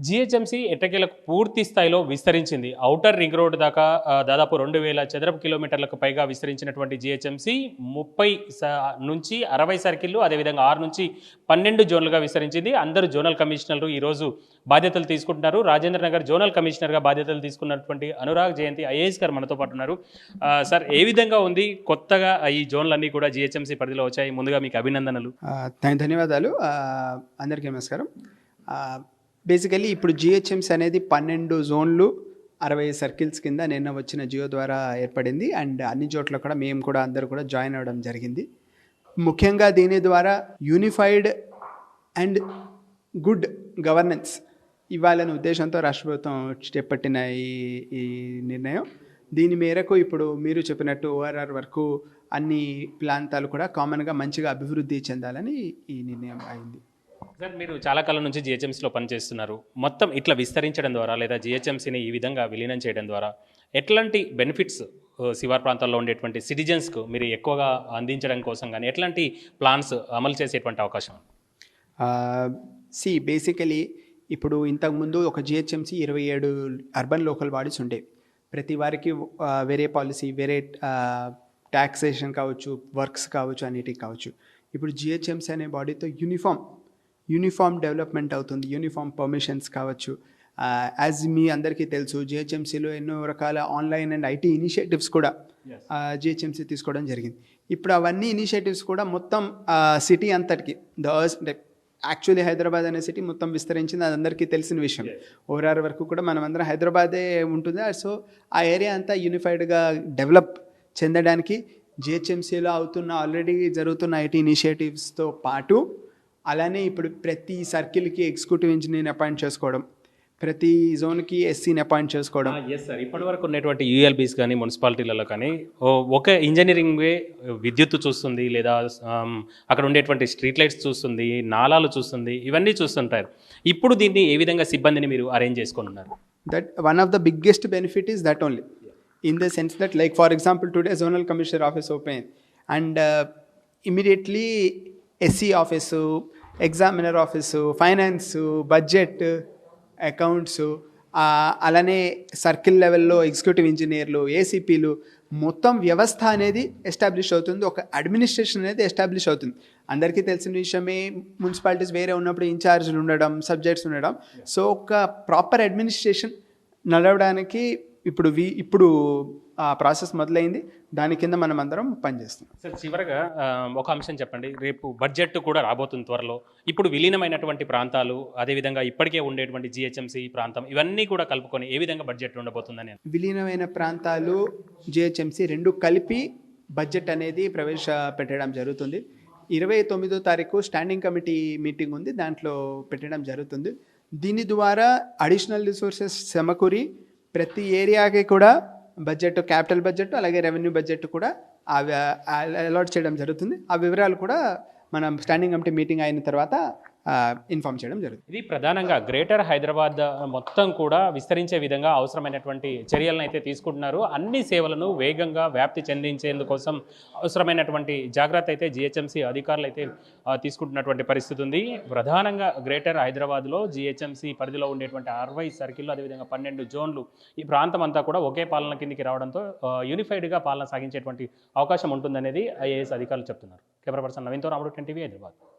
GHMC ఎట్టకేలకు పూర్తి స్థాయిలో విస్తరించింది. ఔటర్ రింగ్ రోడ్ దాకా దాదాపు 2000 చదరపు కిలోమీటర్లకు పైగా విస్తరించినటువంటి జీహెచ్ఎంసీ 30 నుంచి 60 సర్కిళ్ళు, అదేవిధంగా 6 నుంచి 12 జోన్లుగా విస్తరించింది. అందరూ జోనల్ కమిషనర్లు ఈరోజు బాధ్యతలు తీసుకుంటున్నారు. రాజేంద్ర నగర్ జోనల్ కమిషనర్గా బాధ్యతలు తీసుకున్నటువంటి అనురాగ్ జయంతి ఐఏఎస్ గారు మనతో పాటు ఉన్నారు. సార్, ఏ విధంగా ఉంది కొత్తగా ఈ జోన్లన్నీ కూడా జీహెచ్ఎంసీ పరిధిలో వచ్చాయి? ముందుగా మీకు అభినందనలు. ధన్యవాదాలు. అందరికీ నమస్కారం. బేసికలీ ఇప్పుడు జిహెచ్ఎంసీ అనేది 12 జోన్లు 60 సర్కిల్స్ కింద నిన్న వచ్చిన జియో ద్వారా ఏర్పడింది. అండ్ అన్ని చోట్ల కూడా మేము కూడా అందరూ కూడా జాయిన్ అవ్వడం జరిగింది. ముఖ్యంగా దీని ద్వారా యూనిఫైడ్ అండ్ గుడ్ గవర్నెన్స్ ఇవ్వాలనే ఉద్దేశంతో రాష్ట్ర ప్రభుత్వం చేపట్టిన ఈ నిర్ణయం. దీని మేరకు ఇప్పుడు మీరు చెప్పినట్టు ఓఆర్ఆర్ వరకు అన్ని ప్రాంతాలు కూడా కామన్గా మంచిగా అభివృద్ధి చెందాలని ఈ నిర్ణయం అయింది. సార్, మీరు చాలా కాలం నుంచి జిహెచ్ఎంసీలో పనిచేస్తున్నారు. మొత్తం ఇట్లా విస్తరించడం ద్వారా లేదా జిహెచ్ఎంసీని ఈ విధంగా విలీనం చేయడం ద్వారా ఎట్లాంటి బెనిఫిట్స్ శివార్ ప్రాంతాల్లో ఉండేటువంటి సిటిజన్స్కు మీరు ఎక్కువగా అందించడం కోసం కానీ ఎట్లాంటి ప్లాన్స్ అమలు చేసేటువంటి అవకాశం? బేసికలీ ఇప్పుడు ఇంతకుముందు ఒక జిహెచ్ఎంసీ 27 అర్బన్ లోకల్ బాడీస్ ఉండేవి. ప్రతి వారికి వేరే పాలసీ, వేరే ట్యాక్సేషన్ కావచ్చు, వర్క్స్ కావచ్చు, అన్నిటికి కావచ్చు. ఇప్పుడు జిహెచ్ఎంసీ అనే బాడీతో యూనిఫామ్ డెవలప్మెంట్ అవుతుంది. యూనిఫామ్ పర్మిషన్స్ కావచ్చు. యాజ్ మీ అందరికీ తెలుసు, జిహెచ్ఎంసీలో ఎన్నో రకాల ఆన్లైన్ అండ్ ఐటీ ఇనిషియేటివ్స్ కూడా జిహెచ్ఎంసీ తీసుకోవడం జరిగింది. ఇప్పుడు అవన్నీ ఇనిషియేటివ్స్ కూడా మొత్తం సిటీ అంతటికి అంటే యాక్చువల్లీ హైదరాబాద్ అనే సిటీ మొత్తం విస్తరించింది. అది అందరికీ తెలిసిన విషయం. ఓఆర్ఆర్ వరకు కూడా మనం అందరం హైదరాబాదే ఉంటుంది. సో ఆ ఏరియా అంతా యూనిఫైడ్గా డెవలప్ చెందడానికి జిహెచ్ఎంసీలో ఆల్రెడీ జరుగుతున్న ఐటీ ఇనిషియేటివ్స్తో పాటు అలానే ఇప్పుడు ప్రతి సర్కిల్కి ఎగ్జిక్యూటివ్ ఇంజనీర్ని అపాయింట్ చేసుకోవడం, ప్రతి జోన్కి ఎస్సీని అపాయింట్ చేసుకోవడం. ఎస్ సార్, ఇప్పటి వరకు ఉన్నటువంటి యూఎల్బీస్ కానీ మున్సిపాలిటీలలో కానీ ఒక ఇంజనీరింగ్ విద్యుత్తు చూస్తుంది, లేదా అక్కడ ఉండేటువంటి స్ట్రీట్ లైట్స్ చూస్తుంది, నాలాలు చూస్తుంది, ఇవన్నీ చూస్తుంటారు. ఇప్పుడు దీన్ని ఏ విధంగా సిబ్బందిని మీరు అరేంజ్ చేసుకొని ఉన్నారు? That one of the biggest benefit is that only, in the sense that, like for example, today zonal commissioner office open and immediately SC office, examiner office, finance, budget, accounts, అలానే circle లెవెల్లో executive ఇంజనీర్లు, ఏసీపీలు, మొత్తం వ్యవస్థ అనేది establish అవుతుంది. ఒక administration అనేది establish అవుతుంది. అందరికీ తెలిసిన విషయమే, మున్సిపాలిటీస్ వేరే ఉన్నప్పుడు ఇన్ఛార్జ్లు ఉండడం, సబ్జెక్ట్స్ ఉండడం. సో ఒక ప్రాపర్ అడ్మినిస్ట్రేషన్ నడవడానికి ఇప్పుడు ఆ ప్రాసెస్ మొదలైంది. దాని కింద మనం అందరం పనిచేస్తున్నాం. సార్, చివరగా ఒక అంశం చెప్పండి. రేపు బడ్జెట్ కూడా రాబోతుంది త్వరలో. ఇప్పుడు విలీనమైనటువంటి ప్రాంతాలు, అదేవిధంగా ఇప్పటికే ఉండేటువంటి జిహెచ్ఎంసీ ప్రాంతం, ఇవన్నీ కూడా కలుపుకొని ఏ విధంగా బడ్జెట్ ఉండబోతుందని? విలీనమైన ప్రాంతాలు, జిహెచ్ఎంసీ రెండు కలిపి బడ్జెట్ అనేది ప్రవేశపెట్టడం జరుగుతుంది. 29వ తారీఖు స్టాండింగ్ కమిటీ మీటింగ్ ఉంది, దాంట్లో పెట్టడం జరుగుతుంది. దీని ద్వారా అడిషనల్ రిసోర్సెస్ సమకూరి ప్రతి ఏరియాకి కూడా బడ్జెట్, క్యాపిటల్ బడ్జెట్ అలాగే రెవెన్యూ బడ్జెట్ కూడా అలాట్ చేయడం జరుగుతుంది. ఆ వివరాలు కూడా మనం స్టాండింగ్ కమిటీ మీటింగ్ అయిన తర్వాత ఇన్ఫార్మ్ చేయడం జరుగుతుంది. ఇది ప్రధానంగా గ్రేటర్ హైదరాబాద్ మొత్తం కూడా విస్తరించే విధంగా అవసరమైనటువంటి చర్యలను అయితే తీసుకుంటున్నారు. అన్ని సేవలను వేగంగా వ్యాప్తి చెందించేందుకోసం అవసరమైనటువంటి జాగ్రత్త అయితే జిహెచ్ఎంసీ అధికారులు అయితే తీసుకుంటున్నటువంటి పరిస్థితి ఉంది. ప్రధానంగా గ్రేటర్ హైదరాబాద్లో జిహెచ్ఎంసీ పరిధిలో ఉండేటువంటి 60 సర్కిళ్ళు, అదేవిధంగా 12 జోన్లు, ఈ ప్రాంతం అంతా కూడా ఒకే పాలన కిందికి రావడంతో యూనిఫైడ్గా పాలన సాగించేటువంటి అవకాశం ఉంటుందనేది ఐఏఎస్ అధికారులు చెప్తున్నారు. కెమెరా పర్సన్ నవీన్తో రాముడు, 10 టీవీ, హైదరాబాద్.